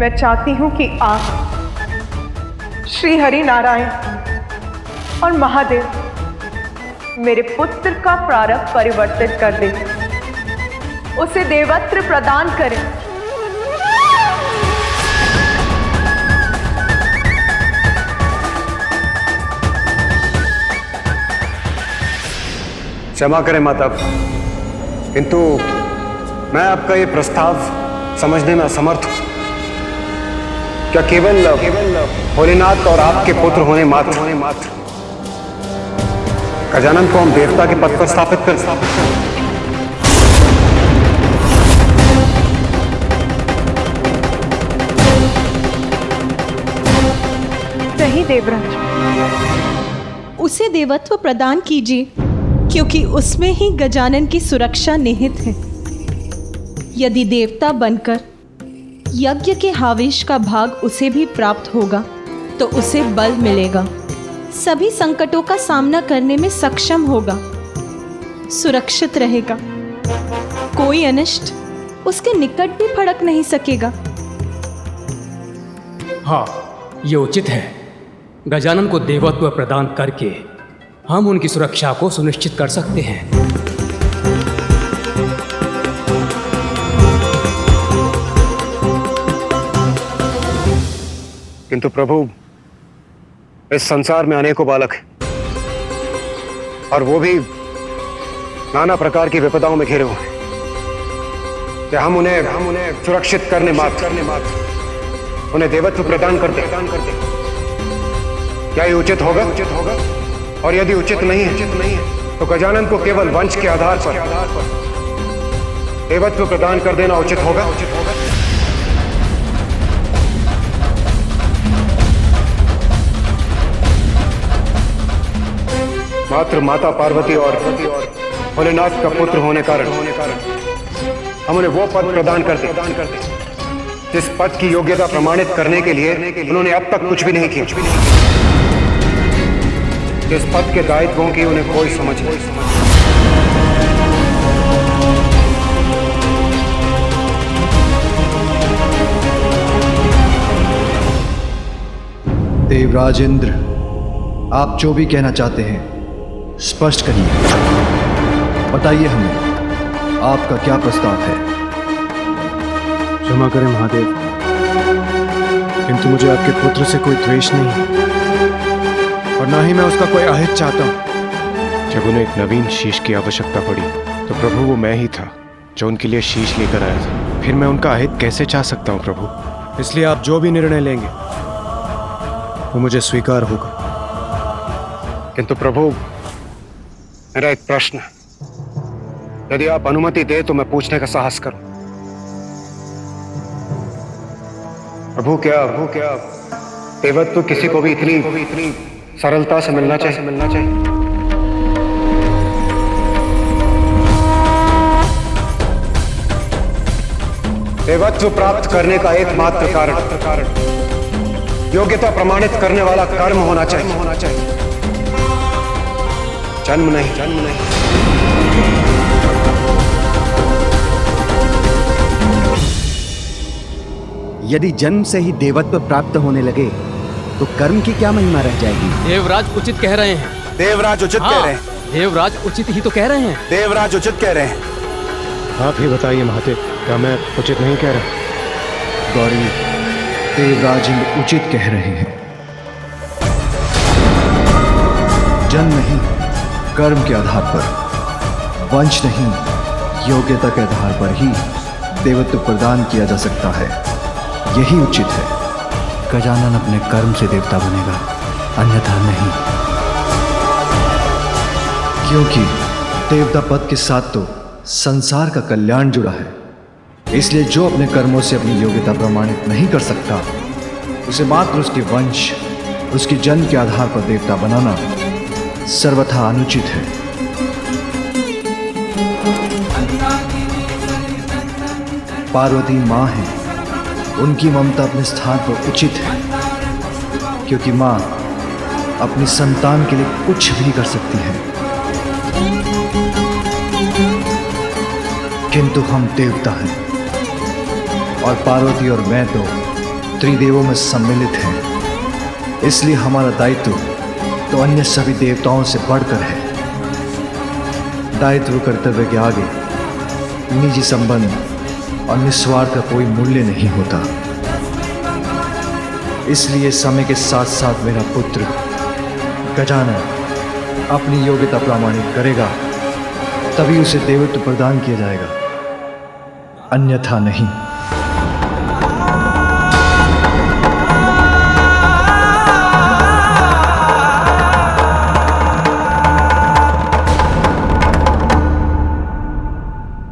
मैं चाहती हूं कि आप श्री हरि नारायण और महादेव मेरे पुत्र का प्रारब्ध परिवर्तित कर दें, उसे देवत्व प्रदान करें। क्षमा करें माता, किंतु मैं आपका ये प्रस्ताव समझने में असमर्थ हूं। क्या केवल भोलेनाथ और आपके पुत्र होने मात्र गजानन को हम देवता के पद पर स्थापित कर नहीं देवराज, उसे देवत्व प्रदान कीजिए, क्योंकि उसमें ही गजानन की सुरक्षा निहित है। यदि देवता बनकर यज्ञ के हावेश का भाग उसे भी प्राप्त होगा तो उसे बल मिलेगा, सभी संकटों का सामना करने में सक्षम होगा, सुरक्षित रहेगा, कोई अनिष्ट उसके निकट भी फड़क नहीं सकेगा। हाँ, ये उचित है। गजानन को देवत्व प्रदान करके हम उनकी सुरक्षा को सुनिश्चित कर सकते हैं। किंतु प्रभु, इस संसार में अनेकों बालक हैं और वो भी नाना प्रकार की विपदाओं में घिरे हुए हैं। क्या हम उन्हें सुरक्षित करने मात्र उन्हें देवत्व प्रदान करते क्या ये उचित होगा? और यदि उचित नहीं है तो गजानन को केवल वंश के आधार पर देवत्व प्रदान कर देना उचित होगा। मात्र माता पार्वती और भोलेनाथ का पुत्र होने कारण हम उन्हें वो पद प्रदान करते जिस पद की योग्यता प्रमाणित करने के लिए उन्होंने अब तक कुछ भी नहीं किया, जिस पद के दायित्वों की उन्हें कोई समझ नहीं। देवराज इंद्र, आप जो भी कहना चाहते हैं स्पष्ट करिए। बताइए हमें, आपका क्या प्रस्ताव है? क्षमा करें महादेव, किंतु मुझे आपके पुत्र से कोई द्वेष नहीं और ना ही मैं उसका कोई अहित चाहता हूं। जब उन्हें एक नवीन शीश की आवश्यकता पड़ी तो प्रभु वो मैं ही था जो उनके लिए शीश लेकर आया था। फिर मैं उनका अहित कैसे चाह सकता हूं प्रभु? इसलिए आप जो भी निर्णय लेंगे वो मुझे स्वीकार होगा। किंतु प्रभु, मेरा एक प्रश्न है, यदि आप अनुमति दे तो मैं पूछने का साहस करूं। प्रभु, क्या देवत्व किसी को भी इतनी सरलता से मिलना चाहिए? देवत्व प्राप्त करने का एकमात्र कारण योग्यता प्रमाणित करने वाला कर्म होना चाहिए, जन्म नहीं। यदि जन्म से ही देवत्व प्राप्त होने लगे तो कर्म की क्या महिमा रह जाएगी? देवराज उचित कह रहे हैं। देवराज उचित कह रहे हैं। देवराज उचित ही तो कह रहे हैं। देवराज उचित कह रहे हैं। आप ही बताइए महादेव, क्या मैं उचित नहीं कह रहा? गौरी, देवराज इंद्र उचित कह रहे हैं। जन्म नहीं, कर्म के आधार पर, वंश नहीं, योग्यता के आधार पर ही देवत्व प्रदान किया जा सकता है। यही उचित है। गजानन अपने कर्म से देवता बनेगा, अन्यथा नहीं, क्योंकि देवता पद के साथ तो संसार का कल्याण जुड़ा है। इसलिए जो अपने कर्मों से अपनी योग्यता प्रमाणित नहीं कर सकता, उसे मात्र उसके वंश, उसकी जन्म के आधार पर देवता बनाना सर्वथा अनुचित है। पार्वती माँ है, उनकी ममता अपने स्थान पर उचित है, क्योंकि माँ अपनी संतान के लिए कुछ भी कर सकती है। किंतु हम देवता हैं और पार्वती और मैं तो त्रिदेवों में सम्मिलित हैं, इसलिए हमारा दायित्व तो अन्य सभी देवताओं से बढ़कर है। दायित्व कर्तव्य के आगे निजी संबंध और निस्वार्थ का कोई मूल्य नहीं होता। इसलिए समय के साथ साथ मेरा पुत्र गजानन अपनी योग्यता प्रमाणित करेगा, तभी उसे देवत्व प्रदान किया जाएगा, अन्यथा नहीं।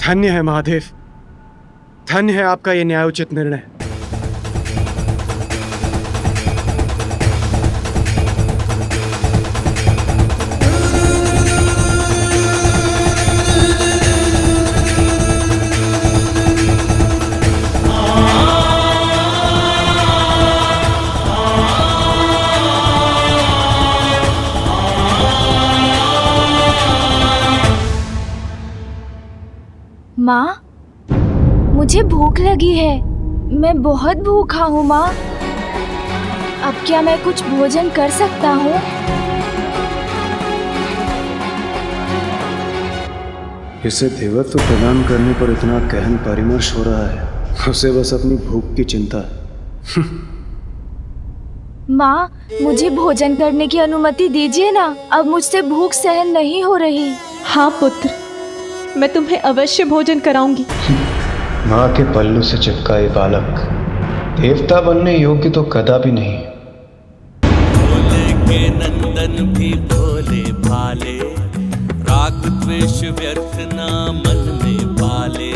धन्य है महादेव, धन्य है आपका यह न्यायोचित निर्णय। माँ, मुझे भूख लगी है। मैं बहुत भूखा हूँ माँ। अब क्या मैं कुछ भोजन कर सकता हूँ? इसे देवत्व प्रदान करने पर इतना गहन परामर्श हो रहा है, उसे बस अपनी भूख की चिंता है। माँ, मुझे भोजन करने की अनुमति दीजिए ना। अब मुझसे भूख सहन नहीं हो रही। हाँ पुत्र, मैं तुम्हें अवश्य भोजन कराऊंगी। माँ के पल्लू से चिपकाए बालक देवता बनने योग्य तो कदापि नहीं। भोले के नंदन भी भोले भाले, राग द्वेष व्यर्थ ना मन में पाले।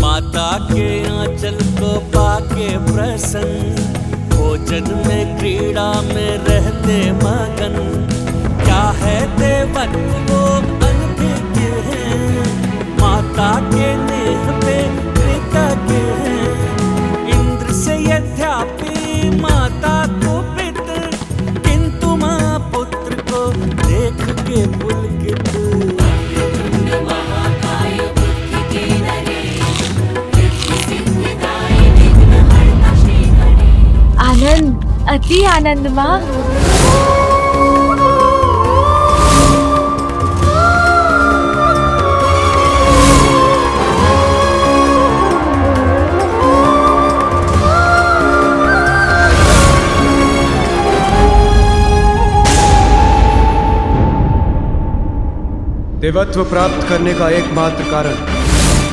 माता के आंचल को पाके प्रसन्न, भोजन में क्रीड़ा में रहते मगन। क्या है देवत्व वो अनभिज्ञ है, माता के नेह पे कृतज्ञ है। इंद्र से यद्यपि माता को पितर, किंतु माँ पुत्र को देख के पुलकित। आनंद, अति आनंद माँ। देवत्व प्राप्त करने का एकमात्र कारण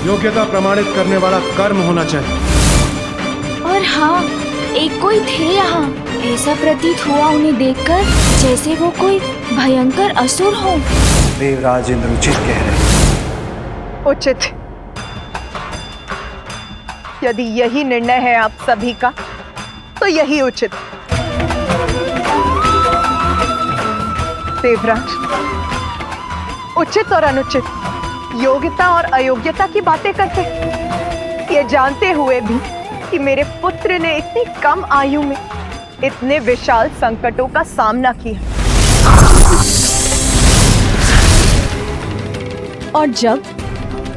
योग्यता प्रमाणित करने वाला कर्म होना चाहिए। और हाँ, एक कोई थे यहाँ। ऐसा प्रतीत हुआ उन्हें देखकर जैसे वो कोई भयंकर असुर हो। देवराज इंद्र उचित कह रहे। उचित? यदि यही निर्णय है आप सभी का, तो यही उचित। देवराज, उचित और अनुचित, योग्यता और अयोग्यता की बातें करते, ये जानते हुए भी कि मेरे पुत्र ने इतनी कम आयु में इतने विशाल संकटों का सामना किया। और जब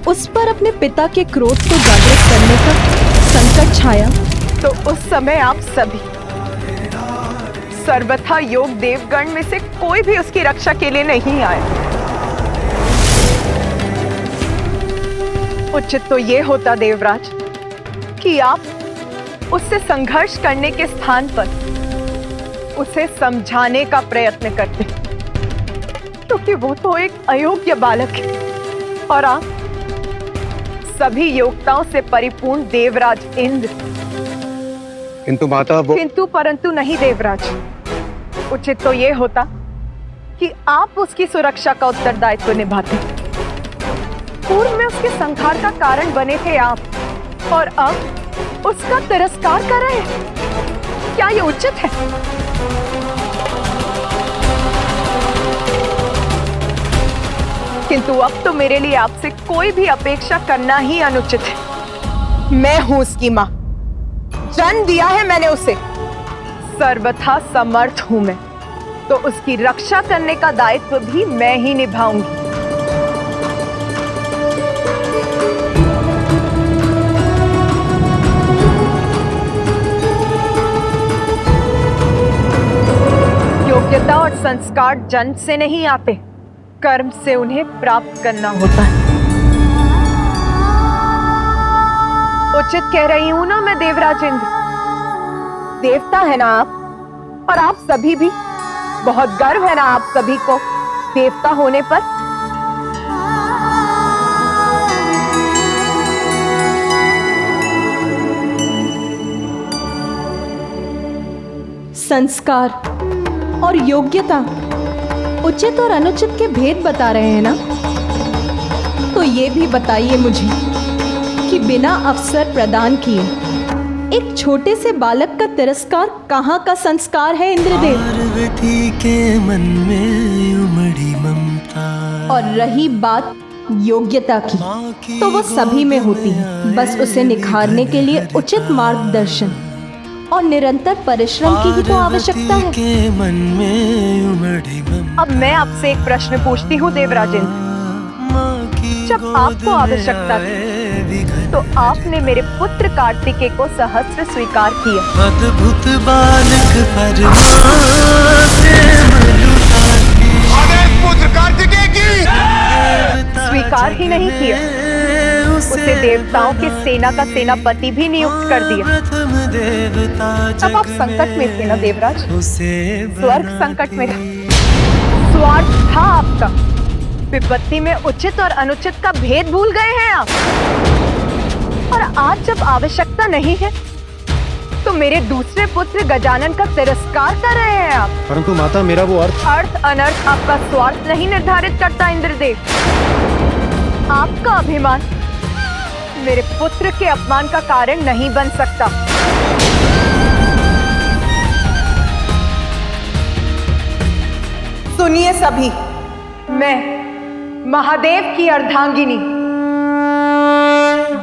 उस पर अपने पिता के क्रोध को जागृत करने का संकट छाया, तो उस समय आप सभी सर्वथा योग देवगण में से कोई भी उसकी रक्षा के लिए नहीं आया। उचित तो ये होता देवराज कि आप उससे संघर्ष करने के स्थान पर उसे समझाने का प्रयत्न करते, क्योंकि वो तो एक अयोग्य बालक है और आप सभी योग्यताओं से परिपूर्ण देवराज इंद्र। किंतु माता वो किंतु परंतु नहीं देवराज। उचित तो ये होता कि आप उसकी सुरक्षा का उत्तरदायित्व निभाते। पूर्व में उसके संहार का कारण बने थे आप, और अब उसका तिरस्कार कर रहे हैं। क्या ये उचित है? किंतु अब तो मेरे लिए आपसे कोई भी अपेक्षा करना ही अनुचित है। मैं हूं उसकी मां, जन्म दिया है मैंने उसे, सर्वथा समर्थ हूं मैं, तो उसकी रक्षा करने का दायित्व भी मैं ही निभाऊंगी। योग्यता और संस्कार जन्म से नहीं आते, कर्म से उन्हें प्राप्त करना होता है। उचित कह रही हूं ना मैं देवराज इंद्र? देवता है ना आप, और आप सभी भी। बहुत गर्व है ना आप सभी को देवता होने पर? संस्कार और योग्यता, उचित और अनुचित के भेद बता रहे हैं ना? तो ये भी बताइए मुझे कि बिना अवसर प्रदान किए एक छोटे से बालक का तिरस्कार कहाँ का संस्कार है इंद्रदेव? पार्वती के मन में उमड़ी ममता। और रही बात योग्यता की, तो वो सभी में होती है। बस उसे निखारने के लिए उचित मार्गदर्शन और निरंतर परिश्रम की ही तो आवश्यकता है। के मन में उमड़ी ममता। अब मैं आपसे एक प्रश्न पूछती हूँ देवराजेंद्र, जब आपको आवश्यकता थी तो आपने मेरे पुत्र कार्तिकेय को सहस्त्र स्वीकार किया। अद्भुत बालक पुत्र कार्तिकेय की स्वीकार ही नहीं किया, उसे देवताओं के सेना का सेनापति भी नियुक्त कर दिया। तब आप संकट में थे ना देवराज? स्वर्ग संकट में था। स्वार्थ था आपका। विपत्ति में उचित और अनुचित का भेद भूल गए हैं आप। और आज जब आवश्यकता नहीं है तो मेरे दूसरे पुत्र गजानन का तिरस्कार कर रहे हैं आप। परंतु माता, मेरा वो अर्थ अनर्थ आपका स्वार्थ नहीं निर्धारित करता इंद्रदेव। आपका अभिमान मेरे पुत्र के अपमान का कारण नहीं बन सकता। सुनिए सभी, मैं महादेव की अर्धांगिनी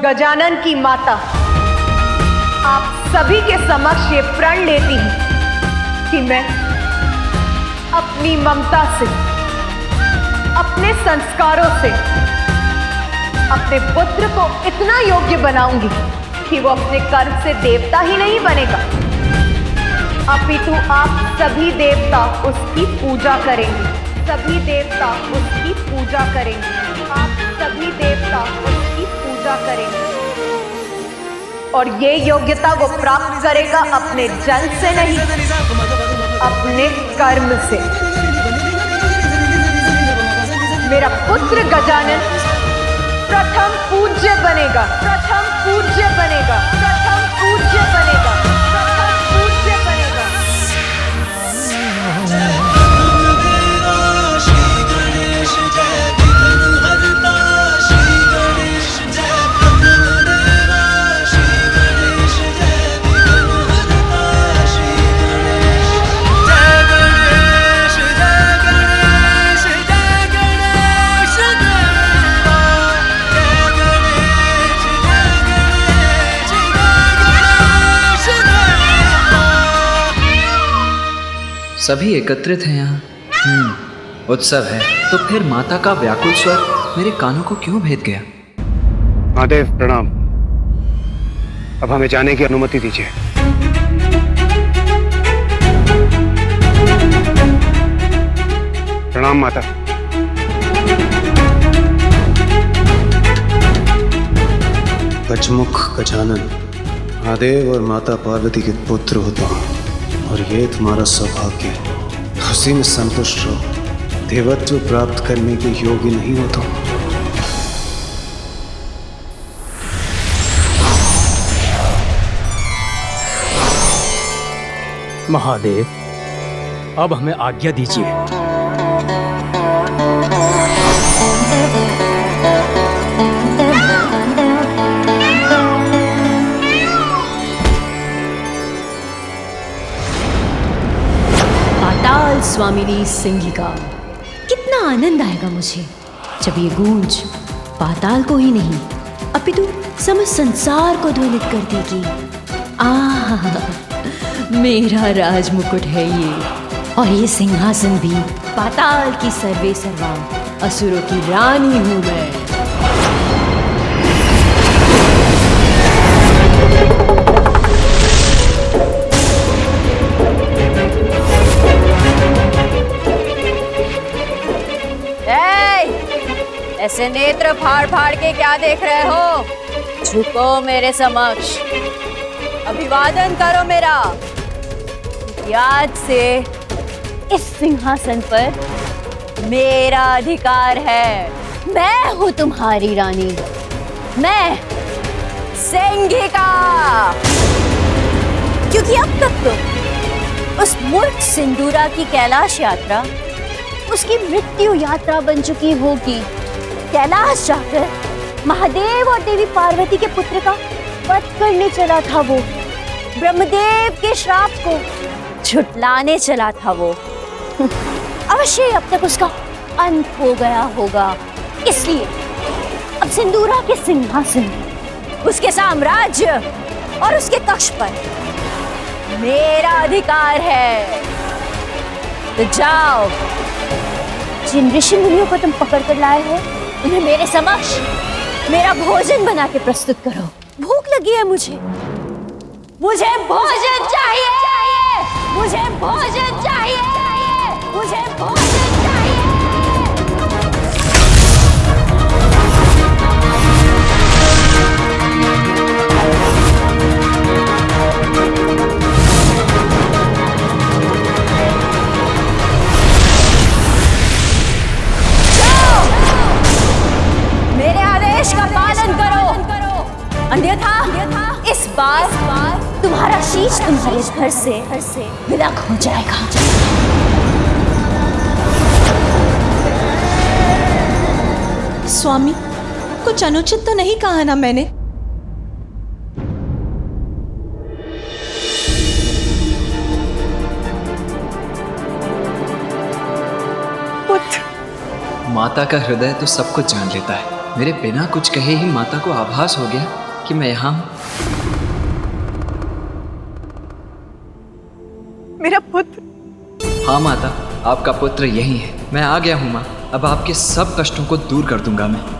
गजानन की माता आप सभी के समक्ष ये प्रण लेती हूं कि मैं अपनी ममता से, अपने संस्कारों से अपने पुत्र को इतना योग्य बनाऊंगी कि वो अपने कर्म से देवता ही नहीं बनेगा, अपितु आप सभी देवता उसकी पूजा करेंगे। सभी देवता उसकी पूजा करेंगे। आप सभी देवता उसकी पूजा करेंगे। और ये योग्यता वो प्राप्त करेगा अपने जन्म से नहीं, अपने कर्म से। मेरा पुत्र गजानन प्रथम पूज्य बनेगा, प्रथम पूज्य बनेगा, प्रथम पूज्य बनेगा, प्रथम पूज्य बनेगा। सभी एकत्रित हैं यहाँ। उत्सव है, तो फिर माता का व्याकुल स्वर मेरे कानों को क्यों भेद गया? महादेव प्रणाम। अब हमें जाने की अनुमति दीजिए। प्रणाम माता। गजमुख गजानन महादेव और माता पार्वती के पुत्र होते हैं, और ये तुम्हारा सौभाग्य है। उसी में संतुष्ट रहो। देवत्व प्राप्त करने के योग्य नहीं हो तो। महादेव, अब हमें आज्ञा दीजिए। पाताल स्वामिनी सिंहिका। कितना आनंद आएगा मुझे जब ये गूंज पाताल को ही नहीं अपितु समस्त संसार को ध्वनित कर देगी। आह, मेरा राज मुकुट है ये, और ये सिंहासन भी। पाताल की सर्वे सर्वा, असुरों की रानी हूं मैं। ऐसे नेत्र फाड़ फाड़ के क्या देख रहे हो? झुको मेरे समक्ष, अभिवादन करो मेरा। आज से इस सिंहासन पर मेरा अधिकार है। मैं हूं तुम्हारी रानी, मैं सिंगिका। क्योंकि अब तक तो उस मूर्ख सिंदूरा की कैलाश यात्रा उसकी मृत्यु यात्रा बन चुकी होगी। कैलाश जाकर महादेव और देवी पार्वती के पुत्र का वध करने चला था वो। ब्रह्मदेव के श्राप को झुटलाने चला था वो। अवश्य अब तक उसका अंत हो गया होगा। इसलिए अब सिंदूरा के सिंहासन, उसके साम्राज्य और उसके कक्ष पर मेरा अधिकार है। तो जाओ, जिन ऋषि मुनियों को तुम पकड़ कर लाए हो उन्हें मेरे समक्ष मेरा भोजन बना के प्रस्तुत करो। भूख लगी है मुझे भोजन चाहिए, मुझे भोजन चाहिए, मुझे भोजन चाहिए। मेरे आदेश का पालन करो, अन्यथा इस बार तुम्हारा शीश तुम्हारे घर से विलग हो जाएगा। स्वामी, कुछ अनुचित तो नहीं कहा ना मैंने? माता का हृदय तो सब कुछ जान लेता है। मेरे बिना कुछ कहे ही माता को आभास हो गया कि मैं यहाँ हूँ। मेरा पुत्र। हाँ माता, आपका पुत्र यही है। मैं आ गया हूँ माँ। अब आपके सब कष्टों को दूर कर दूंगा मैं।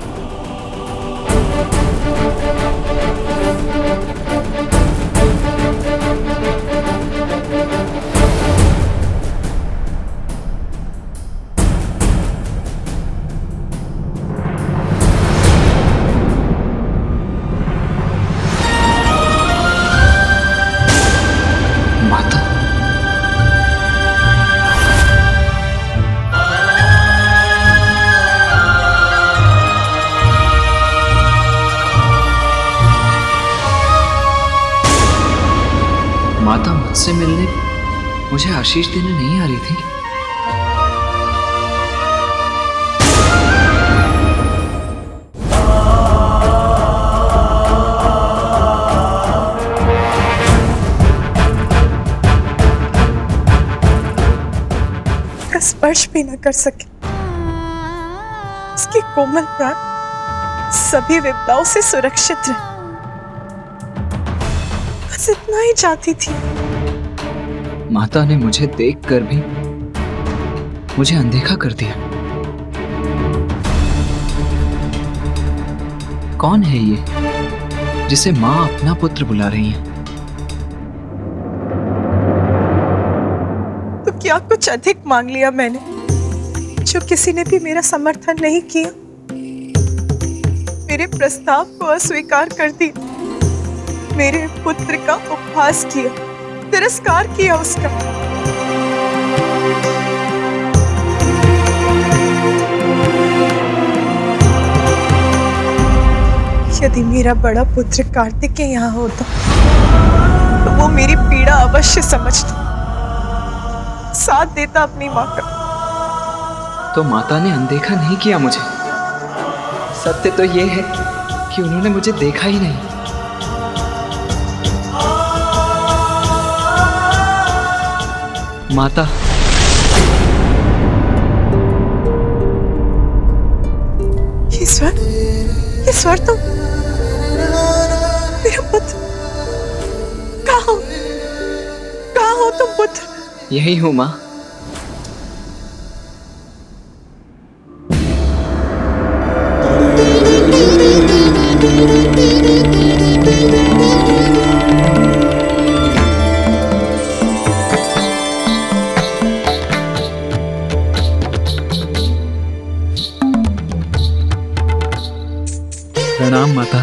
माता मुझसे मिलने मुझे आशीष देने नहीं आ रही थी। का स्पर्श भी न कर सके। उसके कोमल प्राण सभी विपदाओं से सुरक्षित रहे, बस इतना ही चाहती थी। माता ने मुझे देखकर भी मुझे अनदेखा कर दिया। कौन है ये जिसे माँ अपना पुत्र बुला रही है? तो क्या कुछ अधिक मांग लिया मैंने, जो किसी ने भी मेरा समर्थन नहीं किया? मेरे प्रस्ताव को अस्वीकार कर दिया, मेरे पुत्र का उपहास किया, तिरस्कार किया उसका। यदि मेरा बड़ा पुत्र कार्तिक यहाँ होता तो वो मेरी पीड़ा अवश्य समझता, साथ देता अपनी माँ का। तो माता ने अनदेखा नहीं किया मुझे। सत्य तो ये है कि उन्होंने मुझे देखा ही नहीं। माता, ये स्वर तो मेरा पुत्र। कहाँ हो तुम पुत्र? यही हूँ माँ। प्रणाम माता।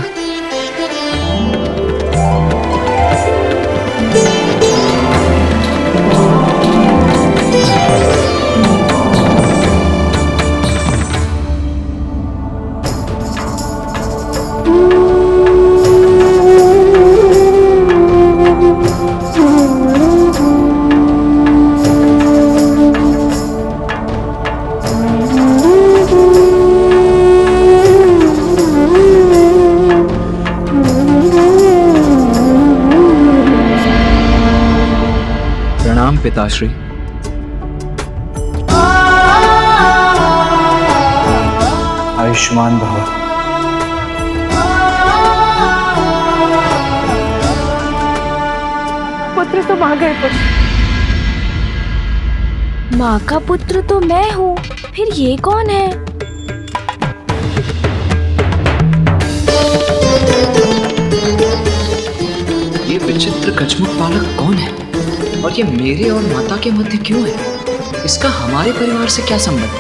प्रणाम पिताश्री। आयुष्मान भव। पुत्र तो मां गए पुत्र। माँ का पुत्र तो मैं हूँ, फिर ये कौन है? ये विचित्र कचमुख बालक कौन है और ये मेरे और माता के मध्य क्यों है? इसका हमारे परिवार से क्या संबंध?